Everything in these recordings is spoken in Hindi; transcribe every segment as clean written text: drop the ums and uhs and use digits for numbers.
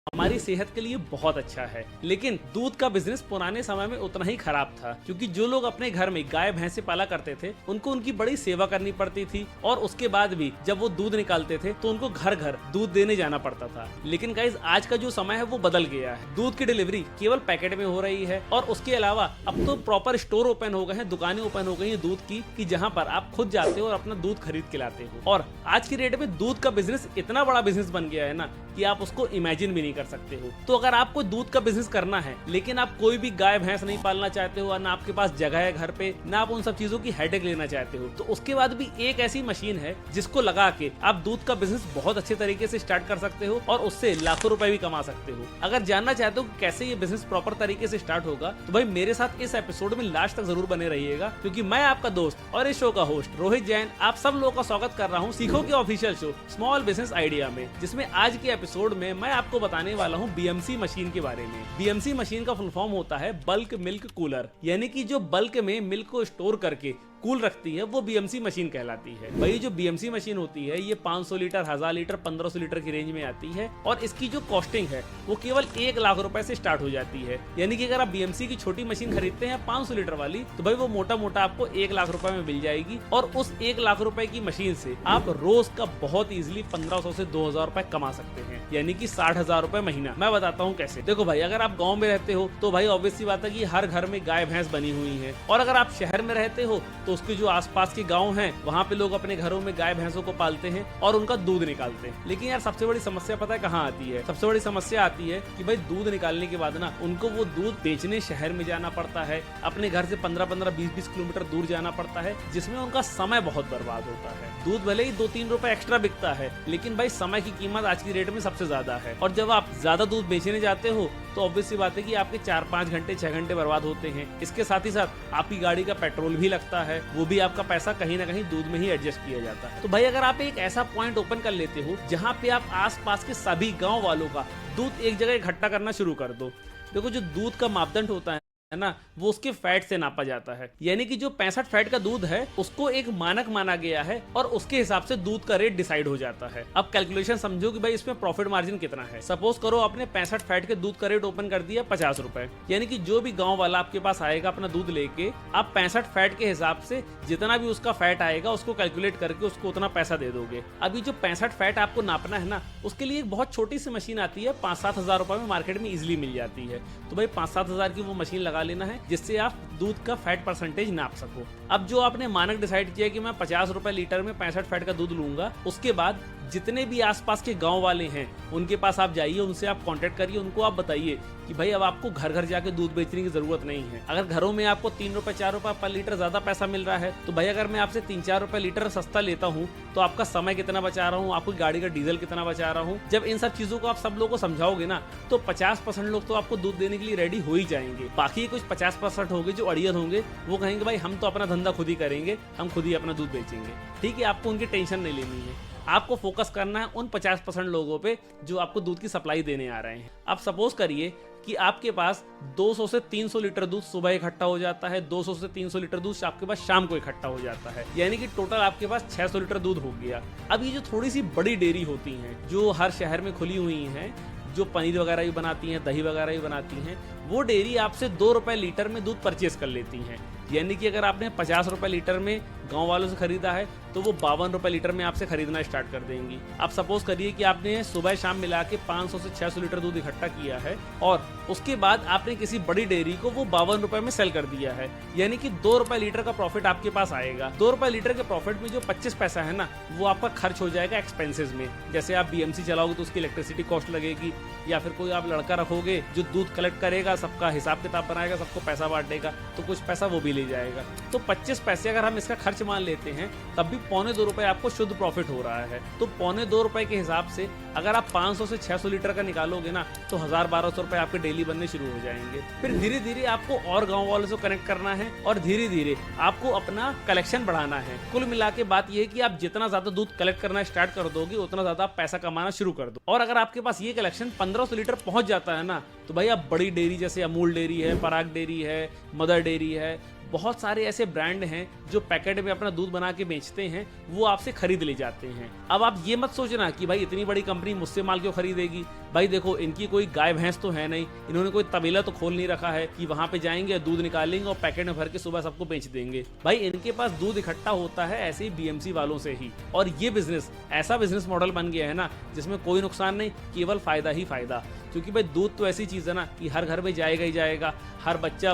हमारी सेहत के लिए बहुत अच्छा है। लेकिन दूध का बिजनेस पुराने समय में उतना ही खराब था, क्योंकि जो लोग अपने घर में गाय भैंसे पाला करते थे उनको उनकी बड़ी सेवा करनी पड़ती थी, और उसके बाद भी जब वो दूध निकालते थे तो उनको घर घर दूध देने जाना पड़ता था। लेकिन गाइस, आज का जो समय है वो बदल गया है। दूध की डिलीवरी केवल पैकेट में हो रही है, और उसके अलावा अब तो प्रॉपर स्टोर ओपन हो गए हैं, दुकानें ओपन हो गई हैं दूध की जहां पर आप खुद जाते हो और अपना दूध खरीद के लाते हो। और आज की डेट में दूध का बिजनेस इतना बड़ा बिजनेस बन गया है ना कि आप उसको इमेजिन भी नहीं कर सकते हो। तो अगर आपको दूध का बिजनेस करना है, लेकिन आप कोई भी गाय भैंस नहीं पालना चाहते हो, ना आपके पास जगह है घर पे, ना आप उन सब चीजों की हेडेक लेना चाहते हो, तो उसके बाद भी एक ऐसी मशीन है जिसको लगा के आप दूध का बिजनेस बहुत अच्छे तरीके से स्टार्ट कर सकते हो और उससे लाखों रुपए भी कमा सकते हो। अगर जानना चाहते हो कि कैसे ये बिजनेस प्रॉपर तरीके से स्टार्ट होगा, तो भाई मेरे साथ इस एपिसोड में लास्ट तक जरूर बने रहिएगा, क्योंकि मैं आपका दोस्त और इस शो का होस्ट रोहित जैन आप सब लोगों का स्वागत कर रहा हूँ सीखो के official show small business idea में, जिसमें आज के एपिसोड में मैं आपको बताने वाला हूँ बीएमसी मशीन के बारे में। बीएमसी मशीन का फुल फॉर्म होता है बल्क मिल्क कूलर, यानी कि जो बल्क में मिल्क को स्टोर करके कूल रखती है वो बीएमसी मशीन कहलाती है। भाई जो बीएमसी मशीन होती है ये 500 लीटर, 1000 लीटर, 1500 लीटर की रेंज में आती है, और इसकी जो कॉस्टिंग है वो केवल 1 लाख रुपए से स्टार्ट हो जाती है। यानी कि अगर आप बीएमसी की छोटी मशीन खरीदते हैं 500 लीटर वाली, तो भाई वो मोटा मोटा आपको 1 लाख रुपए में मिल जाएगी, और उस 1 लाख रुपए की मशीन से आप रोज का बहुत इजिली 1500 से 2000 रुपए कमा सकते हैं, यानी कि 60,000 रुपए महीना। मैं बताता हूँ कैसे। देखो भाई, अगर आप गाँव में रहते हो तो भाई ऑब्वियस सी बात है कि हर घर में गाय भैंस बनी हुई है, और अगर आप शहर में रहते हो तो उसके जो आसपास के गांव हैं वहां पे लोग अपने घरों में गाय भैंसों को पालते हैं और उनका दूध निकालते हैं। लेकिन यार सबसे बड़ी समस्या पता है कहाँ आती है? सबसे बड़ी समस्या आती है कि भाई दूध निकालने के बाद ना उनको वो दूध बेचने शहर में जाना पड़ता है, अपने घर से 15-15, 20-20 किलोमीटर दूर जाना पड़ता है, जिसमें उनका समय बहुत बर्बाद होता है। दूध भले ही 2-3 रुपए एक्स्ट्रा बिकता है, लेकिन भाई समय की कीमत आज की रेट में सबसे ज्यादा है, और जब आप ज्यादा दूध बेचने जाते हो तो ऑब्वियस सी बात है कि आपके 4-5 घंटे 6 घंटे बर्बाद होते हैं। इसके साथ ही साथ आपकी गाड़ी का पेट्रोल भी लगता है, वो भी आपका पैसा कहीं ना कहीं दूध में ही एडजस्ट किया जाता है। तो भाई अगर आप एक ऐसा पॉइंट ओपन कर लेते हो जहाँ पे आप आसपास के सभी गांव वालों का दूध एक जगह इकट्ठा करना शुरू कर दो। देखो, जो दूध का मापदंड होता है ना, वो उसके फैट से नापा जाता है, यानी कि जो 65 फैट का दूध है उसको एक मानक माना गया है, और उसके हिसाब से दूध का रेट डिसाइड हो जाता है। अब कैलकुलेशन समझो कि भाई इसमें प्रॉफिट मार्जिन कितना है। सपोज करो आपने 65 फैट के दूध का रेट ओपन कर दिया 50 रुपए, यानी कि जो भी गांव वाला आपके पास आएगा अपना दूध लेके, आप 65 फैट के हिसाब से जितना भी उसका फैट आएगा उसको कैलकुलेट करके उसको उतना पैसा दे दोगे। अभी जो 65 फैट आपको नापना है ना, उसके लिए एक बहुत छोटी सी मशीन आती है, 5-7 हजार रुपए में मार्केट में इजिली मिल जाती है। तो भाई 5-7 हजार की वो मशीन लगा लेना है, जिससे आप दूध का फैट परसेंटेज नाप सको। अब जो आपने मानक डिसाइड किया कि मैं 50 रुपए लीटर में 65 फैट का दूध लूंगा, उसके बाद जितने भी आसपास के गांव वाले हैं उनके पास आप जाइए, उनसे आप कांटेक्ट करिए, उनको आप बताइए कि भाई अब आपको घर घर जाके दूध बेचने की जरूरत नहीं है। अगर घरों में आपको 3 रुपए 4 रुपए पर लीटर ज्यादा पैसा मिल रहा है, तो भाई अगर मैं आपसे 3-4 रुपए लीटर सस्ता लेता हूँ तो आपका समय कितना बचा रहा हूँ, आपकी गाड़ी का डीजल कितना बचा रहा हूँ। जब इन सब चीजों को आप सब लोगों को समझाओगे ना, तो 50% लोग तो आपको दूध देने के लिए रेडी हो ही जाएंगे। बाकी कुछ 50% होंगे जो अड़ियल होंगे, वो कहेंगे भाई हम तो अपना धंधा खुद ही करेंगे, हम खुद ही अपना दूध बेचेंगे। ठीक है, आपको उनकी टेंशन नहीं लेनी है, आपको फोकस करना है उन 50% लोगों पे जो आपको दूध की सप्लाई देने आ रहे हैं। अब सपोज करिए कि आपके पास 200 से 300 लीटर दूध सुबह इकट्ठा हो जाता है, 200 से 300 लीटर दूध आपके पास शाम को इकट्ठा हो जाता है, यानी कि टोटल आपके पास 600 लीटर दूध हो गया। अब ये जो थोड़ी सी बड़ी डेयरी होती हैं जो हर शहर में खुली हुई हैं, जो पनीर वगैरह भी बनाती हैं, दही वगैरह भी बनाती हैं, वो डेयरी आपसे 2 रुपए लीटर में दूध परचेज कर लेती हैं। यानी कि अगर आपने 50 रुपए लीटर में गांव वालों से खरीदा है तो वो 52 रुपए लीटर में आपसे खरीदना स्टार्ट कर देंगी। आप सपोज करिए कि आपने सुबह शाम मिला के 500 से 600 लीटर दूध इकट्ठा किया है, और उसके बाद आपने किसी बड़ी डेयरी को वो 52 रुपए में सेल कर दिया है, यानी कि 2 रुपए लीटर का प्रॉफिट आपके पास आएगा। 2 रुपए लीटर के प्रॉफिट में जो 25 पैसा है ना, वो आपका खर्च हो जाएगा एक्सपेंसेस में। जैसे आप बीएमसी चलाओगे तो उसकी इलेक्ट्रिसिटी कॉस्ट लगेगी, या फिर कोई आप लड़का रखोगे जो दूध कलेक्ट करेगा, सबका हिसाब किताब बनाएगा, सबको पैसा बांट देगा, तो कुछ पैसा वो भी ले जाएगा। तो 25 पैसे अगर हम इसका खर्च मान लेते हैं, तब भी 2.25 रुपए आपको शुद्ध प्रॉफिट हो रहा है। तो 2.25 रुपए के हिसाब से अगर आप 500 से 600 लीटर का निकालोगे ना, तो 1000-1200 रुपए आपके डेली बनने शुरू हो जाएंगे। फिर धीरे धीरे आपको और गांव वालों से कनेक्ट करना है, और धीरे धीरे आपको अपना कलेक्शन बढ़ाना है। कुल मिला के बात यह है कि आप जितना ज्यादा दूध कलेक्ट करना स्टार्ट कर दोगे, उतना ज्यादा आप पैसा कमाना शुरू कर दो। और अगर आपके पास ये कलेक्शन 1500 लीटर पहुंच जाता है ना, तो भाई आप बड़ी डेयरी जैसे अमूल डेयरी है, पराग डेयरी है, मदर डेयरी है, बहुत सारे ऐसे ब्रांड हैं जो पैकेट में अपना दूध बना के बेचते हैं, वो आपसे खरीद ले जाते हैं। अब आप ये मत सोचना कि भाई इतनी बड़ी कंपनी मुझसे माल क्यों खरीदेगी। भाई देखो, इनकी कोई गाय भैंस तो है नहीं, इन्होंने कोई तबेला तो खोल नहीं रखा है कि वहां पे जाएंगे, दूध निकालेंगे और पैकेट में भर के सुबह सबको बेच देंगे। भाई इनके पास दूध इकट्ठा होता है ऐसे ही बीएमसी वालों से ही। और ये बिजनेस ऐसा बिजनेस मॉडल बन गया है ना, जिसमें कोई नुकसान नहीं, केवल फायदा ही फायदा। क्योंकि भाई दूध तो ऐसी चीज है ना कि हर घर में जाएगा ही जाएगा, हर बच्चा,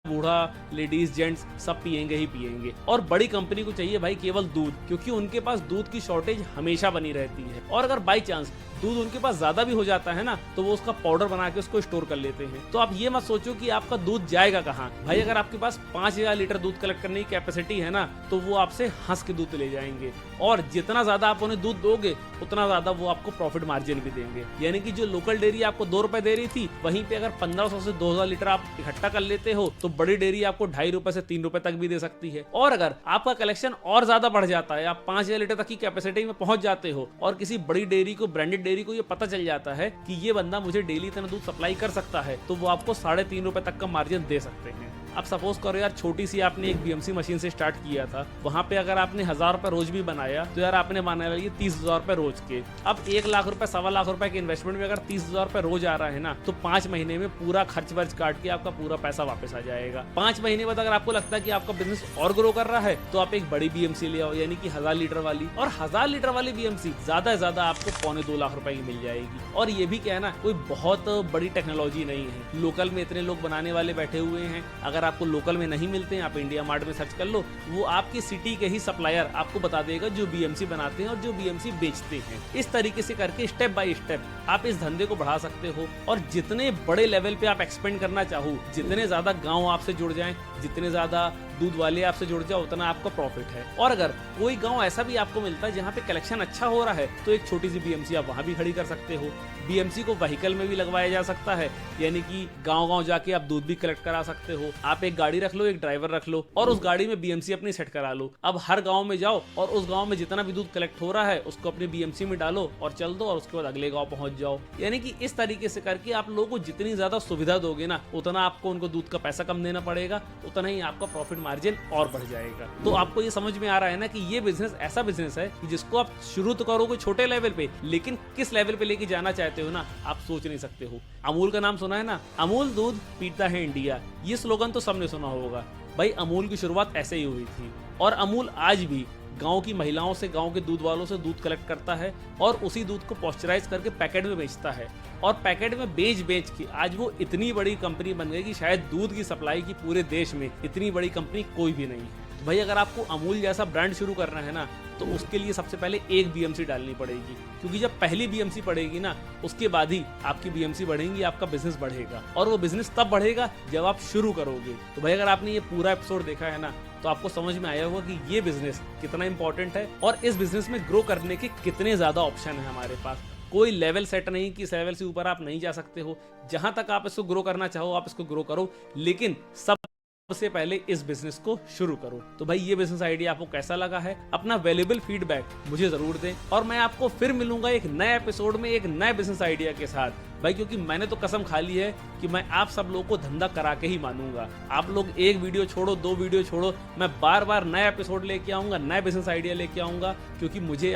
बूढ़ा, लेडीज, जेंट्स सब पिएंगे ही पिएंगे। और बड़ी कंपनी को चाहिए भाई केवल दूध, क्योंकि उनके पास दूध की शॉर्टेज हमेशा बनी रहती है। और अगर बाई चांस दूध उनके पास ज्यादा भी हो जाता है ना, तो वो उसका पाउडर बना के उसको स्टोर कर लेते हैं। तो आप ये मत सोचो कि आपका दूध जाएगा कहाँ। भाई अगर आपके पास 5000 लीटर दूध कलेक्ट करने की कैपेसिटी है ना, तो वो आपसे हंस के दूध ले जाएंगे। और जितना ज्यादा आप उन्हें दूध दोगे, उतना ज्यादा वो आपको प्रॉफिट मार्जिन भी देंगे। यानी कि जो लोकल डेयरी आपको 2 रुपए दे रही थी, वहीं पे अगर 1500 से 2000 लीटर आप इकट्ठा कर लेते हो, तो बड़ी डेयरी आपको 2.5 रुपए से 3 रुपए तक भी दे सकती है। और अगर आपका कलेक्शन और ज्यादा बढ़ जाता है, आप 5000 लीटर तक की कैपेसिटी में पहुंच जाते हो, और किसी बड़ी डेयरी को, ब्रांडेड डेयरी को ये पता चल जाता है कि ये बंदा मुझे डेली इतना दूध सप्लाई कर सकता है, तो वो आपको 3.5 रुपए तक का मार्जिन दे सकते हैं। अब सपोज करो यार, छोटी सी आपने एक बीएमसी मशीन से स्टार्ट किया था, वहां पे अगर आपने 1000 रुपए रोज भी बनाया, तो यार आपने बना लिए 30,000 रुपए रोज के। अब 1 लाख रुपए, 1.25 लाख रुपए के इन्वेस्टमेंट में अगर 30,000 रुपए रोज आ रहा है ना, तो 5 महीने में पूरा खर्च वर्च काट के आपका पूरा पैसा वापस आ जाएगा। 5 महीने बाद अगर आपको लगता है कि आपका बिजनेस और ग्रो कर रहा है, तो आप एक बड़ी बीएमसी ले आओ, यानी कि 1000 लीटर वाली। और 1000 लीटर वाली बीएमसी ज्यादा से ज्यादा आपको 1.25-2 लाख रुपए की मिल जाएगी। और ये भी क्या है ना, कोई बहुत बड़ी टेक्नोलॉजी नहीं है, लोकल में इतने लोग बनाने वाले बैठे हुए हैं। अगर आपको लोकल में नहीं मिलते हैं, आप इंडिया मार्ट में सर्च कर लो, वो आपकी सिटी के ही सप्लायर आपको बता देगा जो बीएमसी बनाते हैं और जो बीएमसी बेचते हैं। इस तरीके से करके स्टेप बाय स्टेप आप इस धंधे को बढ़ा सकते हो। और जितने बड़े लेवल पे आप एक्सपेंड करना चाहो, जितने ज्यादा गांव आपसे जुड़ जाएं, जितने ज्यादा दूध वाले आपसे जुड़ जाओ, उतना आपका प्रॉफिट है। और अगर कोई गांव ऐसा भी आपको मिलता है जहां पे कलेक्शन अच्छा हो रहा है, तो एक छोटी सी बीएमसी आप वहां भी खड़ी कर सकते हो। बीएमसी को व्हीकल में भी लगवाया जा सकता है, यानी कि गांव-गांव जाके आप दूध भी कलेक्ट करा सकते हो। आप एक गाड़ी रख लो, एक ड्राइवर रख लो, और उस गाड़ी में बीएमसी अपनी सेट करा लो। अब हर गांव में जाओ और उस गांव में जितना भी दूध कलेक्ट हो रहा है, उसको अपनी बीएमसी में डालो और चल दो, और उसके बाद अगले गांव पहुंच जाओ। यानी कि इस तरीके से करके आप लोगों को जितनी ज्यादा सुविधा दोगे ना, उतना आपको उनको दूध का पैसा कम देना पड़ेगा, उतना ही आपका प्रॉफिट मार्जिन और बढ़ जाएगा। तो आपको ये समझ में आ रहा है ना कि ये बिजनेस ऐसा बिजनेस है कि जिसको आप शुरू तो करोगे छोटे लेवल पे, लेकिन किस लेवल पे लेके जाना चाहते हो ना, आप सोच नहीं सकते हो। अमूल का नाम सुना है ना, अमूल दूध पीता है इंडिया, ये स्लोगन तो सबने सुना होगा। भाई अमूल की शुरुआत ऐसे ही हुई थी, और अमूल आज भी गांव की महिलाओं से, गांव के दूध वालों से दूध कलेक्ट करता है और उसी दूध को पॉस्चराइज करके पैकेट में बेचता है। और पैकेट में बेच के आज वो इतनी बड़ी कंपनी बन गई कि शायद दूध की सप्लाई की पूरे देश में इतनी बड़ी कंपनी कोई भी नहीं है। तो भाई अगर आपको अमूल जैसा ब्रांड शुरू करना है ना, तो उसके लिए सबसे पहले एक बीएमसी डालनी पड़ेगी, क्योंकि जब पहली बीएमसी पड़ेगी ना, उसके बाद ही आपकी बीएमसी बढ़ेंगी, आपका बिजनेस बढ़ेगा। और वो बिजनेस तब बढ़ेगा जब आप शुरू करोगे। तो भाई अगर आपने ये पूरा एपिसोड देखा है ना, तो आपको समझ में आया होगा कि ये बिजनेस कितना इंपॉर्टेंट है और इस बिजनेस में ग्रो करने के कितने ज्यादा ऑप्शन है हमारे पास। कोई लेवल सेट नहीं कि इस लेवल से ऊपर आप नहीं जा सकते हो। जहां तक आप इसको ग्रो करना चाहो, आप इसको ग्रो करो, लेकिन सबसे पहले इस बिजनेस को शुरू करो। तो भाई ये बिजनेस आइडिया आपको कैसा लगा है, अपना वैल्यूएबल फीडबैक मुझे जरूर दें। और मैं आपको फिर मिलूंगा एक नए एपिसोड में एक नए बिजनेस आइडिया के साथ। भाई क्योंकि मैंने तो कसम खा ली है कि मैं आप सब लोगों को धंधा करा के ही मानूंगा। आप लोग एक वीडियो छोड़ो, 2 वीडियो छोड़ो, मैं बार बार नया एपिसोड लेके आऊंगा, नए बिजनेस आइडिया लेके आऊंगा, क्योंकि मुझे